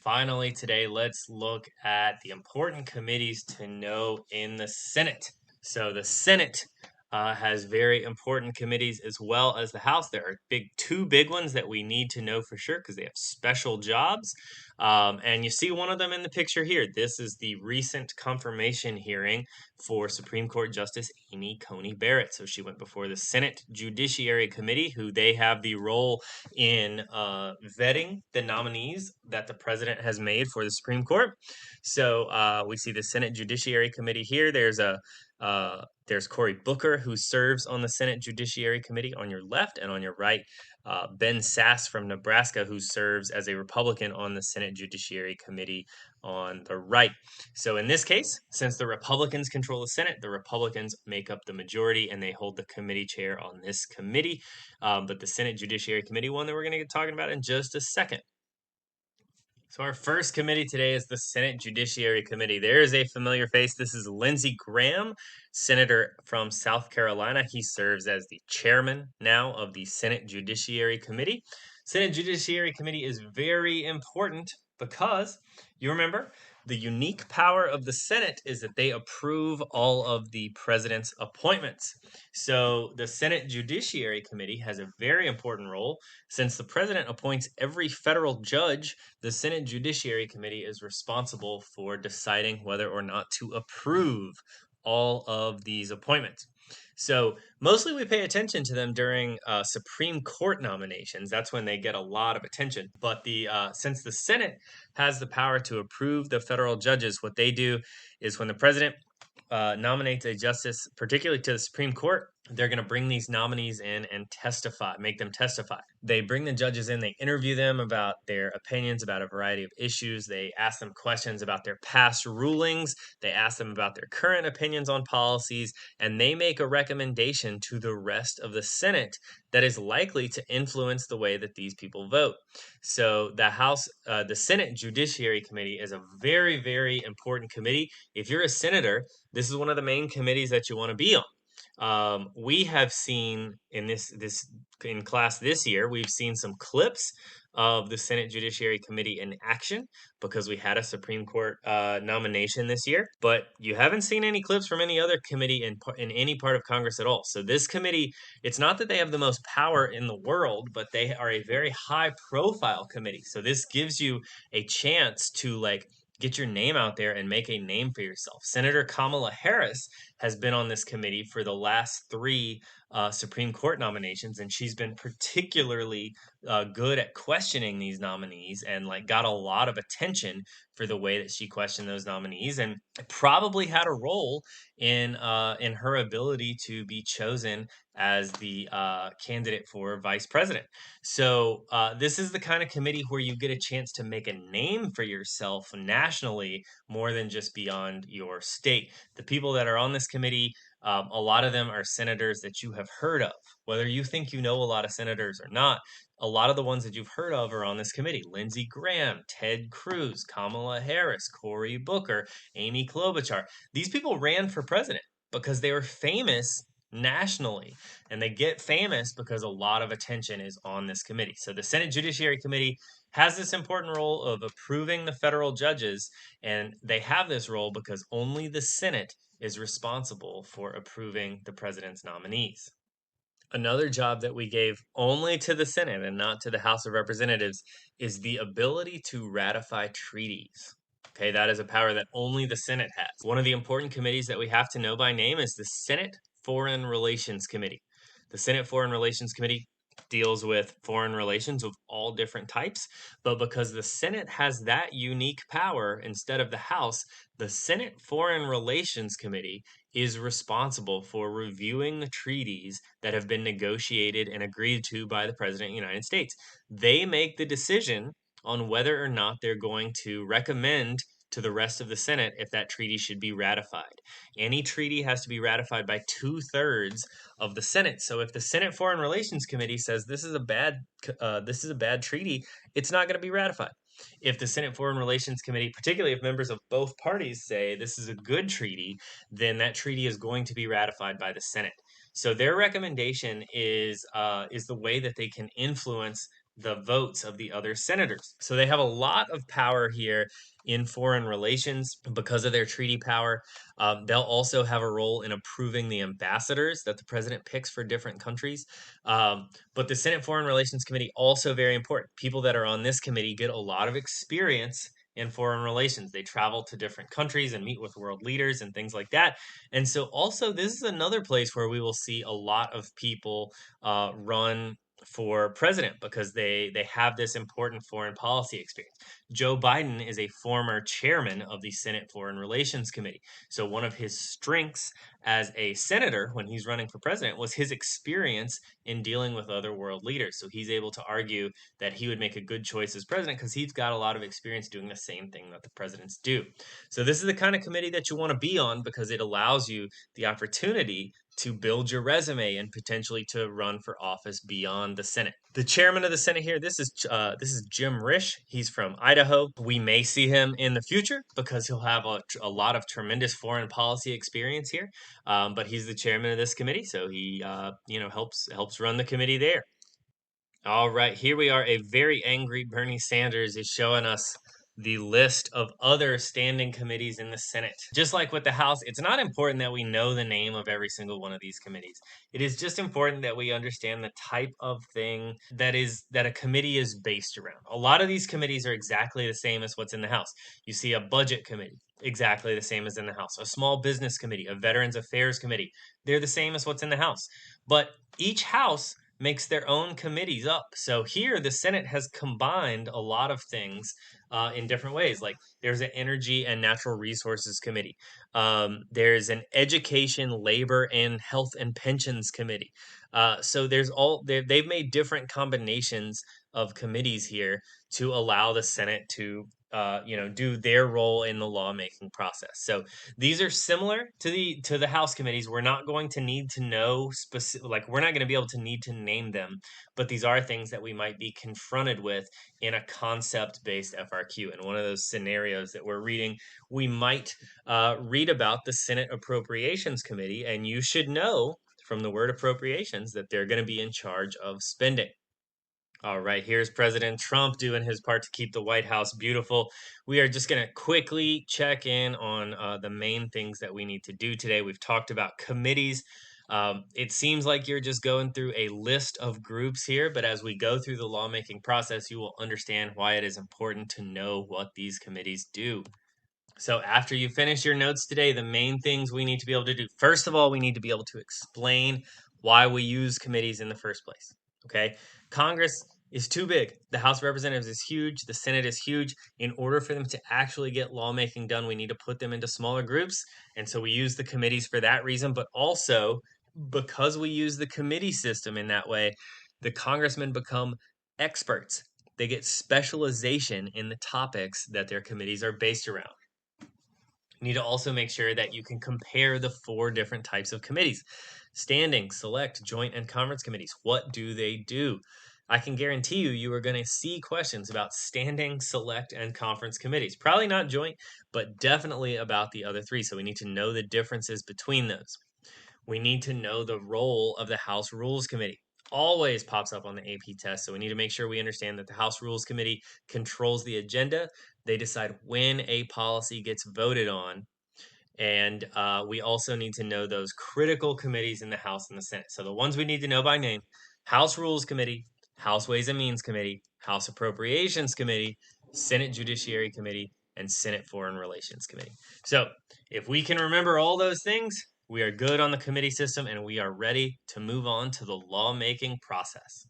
Finally, today, let's look at the important committees to know in the Senate. So, the Senate has very important committees as well as the House. There are two big ones that we need to know for sure because they have special jobs. And you see one of them in the picture here. This is the recent confirmation hearing for Supreme Court Justice Amy Coney Barrett. So, she went before the Senate Judiciary Committee, who they have the role in vetting the nominees that the president has made for the Supreme Court. So we see the Senate Judiciary Committee here. There's Cory Booker, who serves on the Senate Judiciary Committee on your left, and on your right, Ben Sasse from Nebraska, who serves as a Republican on the Senate Judiciary Committee on the right. So in this case, since the Republicans control the Senate, the Republicans make up the majority and they hold the committee chair on this committee. But the Senate Judiciary Committee, one that we're going to get talking about in just a second. So our first committee today is the Senate Judiciary Committee. There is a familiar face. This is Lindsey Graham, senator from South Carolina. He serves as the chairman now of the Senate Judiciary Committee. Senate Judiciary Committee is very important because you remember the unique power of the Senate is that they approve all of the president's appointments. So the Senate Judiciary Committee has a very important role. Since the president appoints every federal judge, the Senate Judiciary Committee is responsible for deciding whether or not to approve all of these appointments. So mostly we pay attention to them during Supreme Court nominations. That's when they get a lot of attention. But since the Senate has the power to approve the federal judges, what they do is when the president nominates a justice, particularly to the Supreme Court, they're going to bring these nominees in and make them testify. They bring the judges in, they interview them about their opinions about a variety of issues. They ask them questions about their past rulings. They ask them about their current opinions on policies, and they make a recommendation to the rest of the Senate that is likely to influence the way that these people vote. So the Senate Judiciary Committee is a very, very important committee. If you're a senator, this is one of the main committees that you want to be on. We have seen in class this year, we've seen some clips of the Senate Judiciary Committee in action because we had a Supreme Court nomination this year, but you haven't seen any clips from any other committee in any part of Congress at all. So this committee, it's not that they have the most power in the world, but they are a very high profile committee. So this gives you a chance to get your name out there and make a name for yourself. Senator Kamala Harris has been on this committee for the last three Supreme Court nominations, and she's been particularly good at questioning these nominees and got a lot of attention for the way that she questioned those nominees, and probably had a role in her ability to be chosen as the candidate for vice president. So this is the kind of committee where you get a chance to make a name for yourself nationally more than just beyond your state. The people that are on this committee, a lot of them are senators that you have heard of. Whether you think you know a lot of senators or not, a lot of the ones that you've heard of are on this committee. Lindsey Graham, Ted Cruz, Kamala Harris, Cory Booker, Amy Klobuchar. These people ran for president because they were famous nationally, and they get famous because a lot of attention is on this committee. So the Senate Judiciary Committee has this important role of approving the federal judges, and they have this role because only the Senate is responsible for approving the president's nominees. Another job that we gave only to the Senate and not to the House of Representatives is the ability to ratify treaties. Okay, that is a power that only the Senate has. One of the important committees that we have to know by name is the Senate Foreign Relations Committee. The Senate Foreign Relations Committee deals with foreign relations of all different types, but because the Senate has that unique power instead of the House, the Senate Foreign Relations Committee is responsible for reviewing the treaties that have been negotiated and agreed to by the President of the United States. They make the decision on whether or not they're going to recommend to the rest of the Senate if that treaty should be ratified. Any treaty has to be ratified by 2/3 of the Senate. So if the Senate Foreign Relations Committee says this is a bad treaty, it's not going to be ratified. If the Senate Foreign Relations Committee, particularly if members of both parties say this is a good treaty, then that treaty is going to be ratified by the Senate. So their recommendation is the way that they can influence the votes of the other senators. So they have a lot of power here in foreign relations because of their treaty power. They'll also have a role in approving the ambassadors that the president picks for different countries. But the Senate Foreign Relations Committee, also very important. People that are on this committee get a lot of experience in foreign relations. They travel to different countries and meet with world leaders and things like that. And so, also, this is another place where we will see a lot of people run for president because they have this important foreign policy experience. Joe Biden is a former chairman of the Senate Foreign Relations Committee. So one of his strengths as a senator when he's running for president was his experience in dealing with other world leaders. So he's able to argue that he would make a good choice as president because he's got a lot of experience doing the same thing that the presidents do. So this is the kind of committee that you want to be on because it allows you the opportunity to build your resume and potentially to run for office beyond the Senate. The chairman of the Senate here, this is Jim Risch. He's from Idaho. We may see him in the future because he'll have a lot of tremendous foreign policy experience here. But he's the chairman of this committee, so he helps run the committee there. All right, here we are. A very angry Bernie Sanders is showing us the list of other standing committees in the Senate. Just like with the House, it's not important that we know the name of every single one of these committees. It is just important that we understand the type of thing that a committee is based around. A lot of these committees are exactly the same as what's in the House. You see a budget committee, exactly the same as in the House. A small business committee, a veterans affairs committee, they're the same as what's in the House. But each House makes their own committees up. So here, the Senate has combined a lot of things in different ways. Like there's an Energy and Natural Resources Committee. There's an Education, Labor, and Health and Pensions Committee. So they've made different combinations of committees here to allow the Senate to do their role in the lawmaking process. So these are similar to the House committees. We're not going to need to know specific, like we're not going to be able to need to name them, but these are things that we might be confronted with in a concept-based FRQ. And one of those scenarios that we're reading, we might read about the Senate Appropriations Committee, and you should know from the word appropriations that they're going to be in charge of spending. All right, here's President Trump doing his part to keep the White House beautiful. We are just going to quickly check in on the main things that we need to do today. We've talked about committees. It seems like you're just going through a list of groups here, but as we go through the lawmaking process, you will understand why it is important to know what these committees do. So after you finish your notes today, the main things we need to be able to do, first of all, we need to be able to explain why we use committees in the first place. Okay? Congress is too big. The House of Representatives is huge. The Senate is huge. In order for them to actually get lawmaking done, we need to put them into smaller groups. And so we use the committees for that reason, but also because we use the committee system in that way, the congressmen become experts. They get specialization in the topics that their committees are based around. You need to also make sure that you can compare the 4 different types of committees. Standing, select, joint, and conference committees. What do they do? I can guarantee you are going to see questions about standing, select, and conference committees. Probably not joint, but definitely about the other 3. So we need to know the differences between those. We need to know the role of the House Rules Committee. Always pops up on the AP test. So we need to make sure we understand that the House Rules Committee controls the agenda. They decide when a policy gets voted on. And we also need to know those critical committees in the House and the Senate. So the ones we need to know by name: House Rules Committee, House Ways and Means Committee, House Appropriations Committee, Senate Judiciary Committee, and Senate Foreign Relations Committee. So if we can remember all those things, we are good on the committee system and we are ready to move on to the lawmaking process.